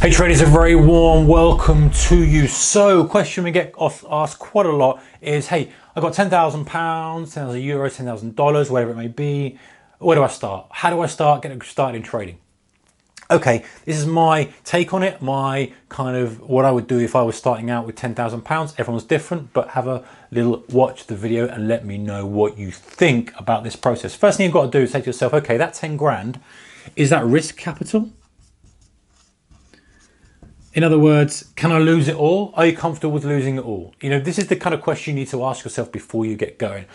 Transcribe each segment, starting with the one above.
Hey traders, a very warm welcome to you. So, question we get asked quite a lot is, hey, I got £10,000, €10,000, $10,000, whatever it may be. Where do I start? How do I start getting started in trading? Okay, this is my take on it, my kind of what I would do if I was starting out with £10,000. Everyone's different, but have a little watch the video and let me know what you think about this process. First thing you've got to do is say to yourself, okay, that 10 grand, is that risk capital? In other words, can I lose it all? Are you comfortable with losing it all? You know, this is the kind of question you need to ask yourself before you get going.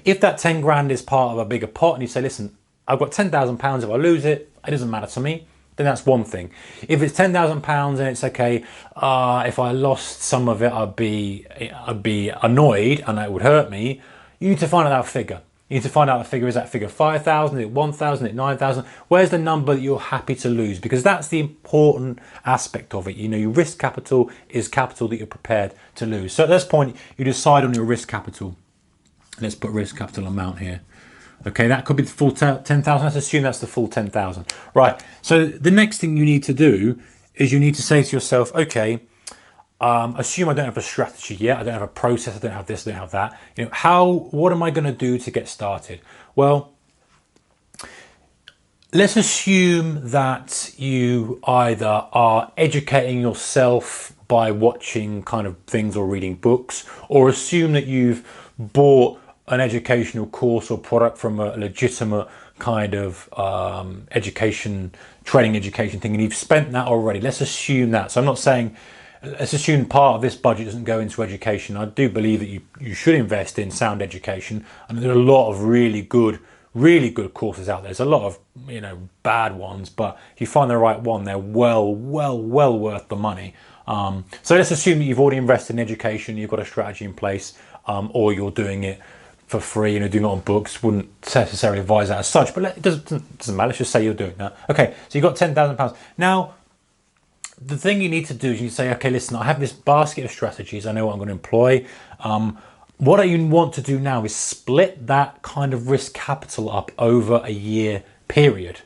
If that 10 grand is part of a bigger pot and you say, listen, I've got £10,000, if I lose it, it doesn't matter to me, then that's one thing. If it's £10,000 and it's okay, if I lost some of it, I'd be annoyed and it would hurt me, you need to find out that figure. You need to find out the figure. Is that figure 5,000? Is it 1,000? Is it 9,000? Where's the number that you're happy to lose? Because that's the important aspect of it. You know, your risk capital is capital that you're prepared to lose. So at this point, you decide on your risk capital. Let's put risk capital amount here. Okay, that could be the full 10,000. Let's assume that's the full 10,000. Right. So the next thing you need to do is you need to say to yourself, okay, assume I don't have a strategy yet, I don't have a process, I don't have this, I don't have that. You know, what am I going to do to get started? Well, let's assume that you either are educating yourself by watching kind of things or reading books, or assume that you've bought an educational course or product from a legitimate kind of training education thing, and you've spent that already. Let's assume that. So I'm not saying, let's assume part of this budget doesn't go into education. I do believe that you should invest in sound education, and there are a lot of really good courses out there. There's a lot of, you know, bad ones, but if you find the right one, they're well worth the money. So let's assume that you've already invested in education, you've got a strategy in place, or you're doing it for free, you know, doing it on books. Wouldn't necessarily advise that as such, but it doesn't matter. Let's just say you're doing that. Okay, so you've got £10,000. Now, the thing you need to do is you say, okay, listen, I have this basket of strategies. I know what I'm going to employ. What you want to do now is split that kind of risk capital up over a year period.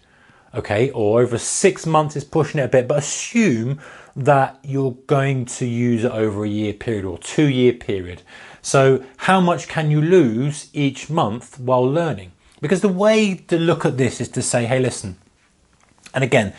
Okay, or over 6 months is pushing it a bit, but assume that you're going to use it over a year period or 2-year period. So how much can you lose each month while learning? Because the way to look at this is to say, hey, listen, and again,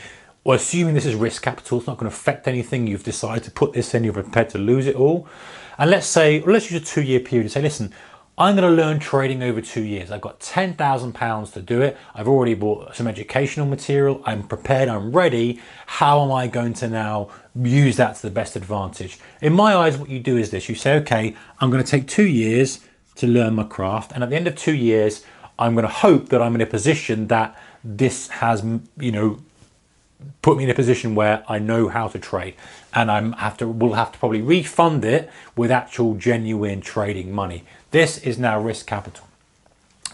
well, assuming this is risk capital, it's not going to affect anything. You've decided to put this in, you're prepared to lose it all. And let's use a 2-year period and say, listen, I'm going to learn trading over 2 years. I've got £10,000 to do it. I've already bought some educational material. I'm prepared, I'm ready. How am I going to now use that to the best advantage? In my eyes, what you do is this. You say, okay, I'm going to take 2 years to learn my craft. And at the end of 2 years, I'm going to hope that I'm in a position that this has, you know, put me in a position where I know how to trade, and we'll have to probably refund it with actual genuine trading money. This is now risk capital.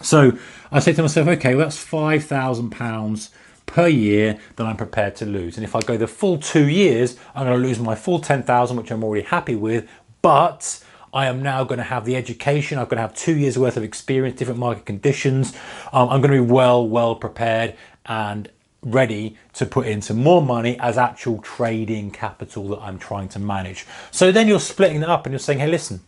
So I say to myself, okay, well, that's £5,000 per year that I'm prepared to lose. And if I go the full 2 years, I'm going to lose my full 10,000, which I'm already happy with, but I am now going to have the education. I'm going to have 2 years worth of experience, different market conditions. I'm going to be well prepared and ready to put into more money as actual trading capital that I'm trying to manage. So then you're splitting it up and you're saying, hey, listen,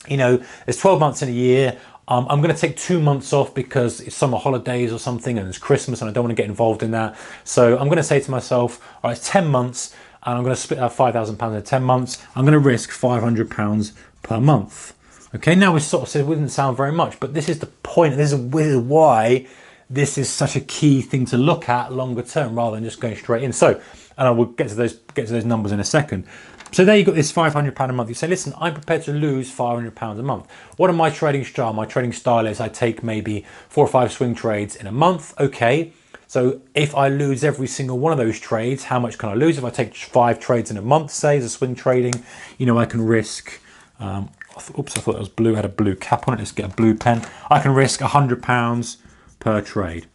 you know, there's 12 months in a year. I'm going to take 2 months off because it's summer holidays or something and it's Christmas and I don't want to get involved in that. So I'm going to say to myself, all right, it's 10 months and I'm going to split that £5,000 into 10 months. I'm going to risk £500 per month. Okay, now we sort of said it wouldn't sound very much, but this is the point. This is why this is such a key thing to look at longer term rather than just going straight in. So, and I will get to those numbers in a second. So there you've got this £500 a month. You say, listen, I'm prepared to lose £500 a month. What are my trading style? My trading style is I take maybe 4 or 5 swing trades in a month. Okay, so if I lose every single one of those trades, how much can I lose? If I take 5 trades in a month, say, as a swing trading, you know, I can risk, oops, I thought it was blue, I had a blue cap on it. Let's get a blue pen. I can risk £100 per trade.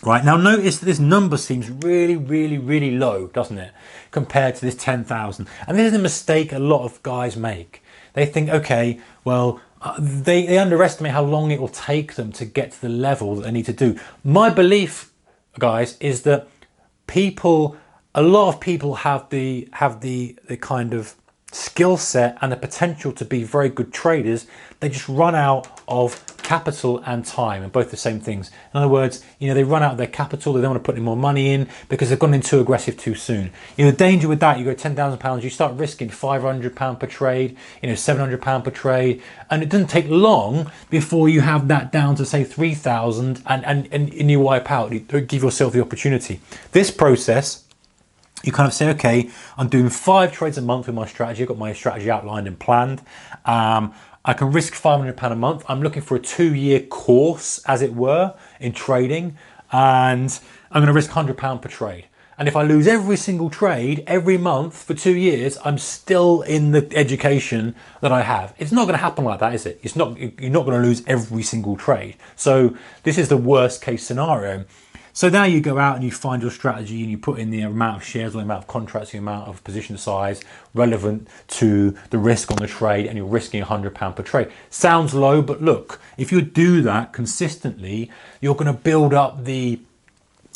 Right, now notice that this number seems really low, doesn't it, compared to this 10,000. And this is a mistake a lot of guys make. They think, okay, well, they underestimate how long it will take them to get to the level that they need to do. My belief, guys, is that people a lot of people have the kind of skill set and the potential to be very good traders. They just run out of capital and time, and both the same things. In other words, they run out of their capital. They don't want to put any more money in because they've gone in too aggressive too soon. The danger with that, you go £10,000, you start risking £500 per trade, £700 per trade, and it doesn't take long before you have that down to say 3,000, and you wipe out. You give yourself the opportunity. This process, you kind of say, okay, I'm doing 5 trades a month with my strategy. I've got my strategy outlined and planned. I can risk £500 a month. I'm looking for a 2-year course, as it were, in trading, and I'm going to risk £100 per trade. And if I lose every single trade every month for 2 years, I'm still in the education that I have. It's not going to happen like that, is it? You're not going to lose every single trade. So this is the worst case scenario. So now you go out and you find your strategy and you put in the amount of shares or the amount of contracts, the amount of position size relevant to the risk on the trade, and you're risking £100 per trade. Sounds low, but look, if you do that consistently, you're going to build up the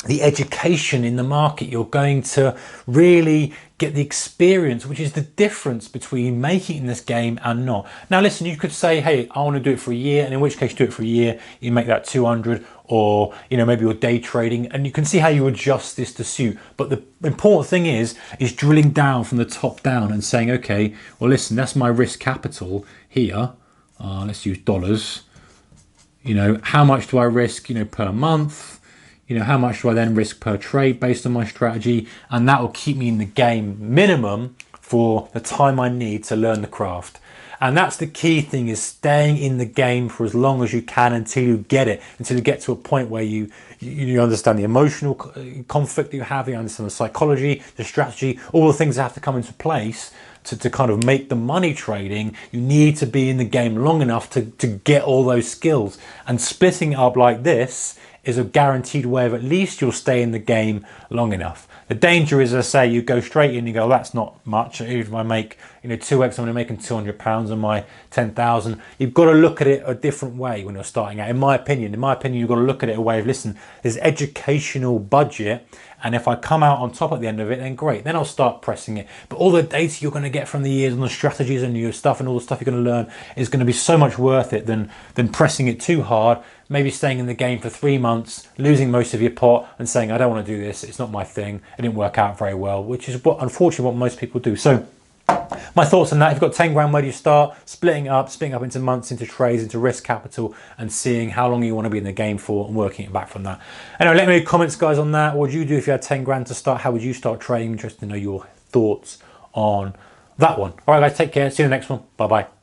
education in the market. You're going to really get the experience, which is the difference between making it in this game and not. Now listen, you could say, hey, I want to do it for a year, and in which case do it for a year, you make that 200, or maybe you're day trading, and you can see how you adjust this to suit. But the important thing is drilling down from the top down and saying, okay, well listen, that's my risk capital here. Let's use dollars. How much do I risk per month? How much do I then risk per trade based on my strategy? And that will keep me in the game minimum for the time I need to learn the craft. And that's the key thing, is staying in the game for as long as you can until you get it, until you get to a point where you understand the emotional conflict that you have, you understand the psychology, the strategy, all the things that have to come into place to kind of make the money trading. You need to be in the game long enough to get all those skills. And splitting it up like this is a guaranteed way of at least you'll stay in the game long enough. The danger is, as I say, you go straight in and you go, that's not much. Even if I make 2x, I'm only making £200 on my 10,000. You've got to look at it a different way when you're starting out. In my opinion, you've got to look at it a way of, listen, there's educational budget, and if I come out on top at the end of it, then great. Then I'll start pressing it. But all the data you're going to get from the years and the strategies and your stuff and all the stuff you're going to learn is going to be so much worth it than pressing it too hard. Maybe staying in the game for 3 months, losing most of your pot and saying, I don't want to do this, it's not my thing, it didn't work out very well, which is unfortunately what most people do. So my thoughts on that: if you've got 10 grand, where do you start? Splitting up into months, into trades, into risk capital, and seeing how long you want to be in the game for and working it back from that. Anyway, let me know comments, guys, on that. What would you do if you had 10 grand to start? How would you start trading? I'm interested to know your thoughts on that one. All right, guys, take care. See you in the next one. Bye-bye.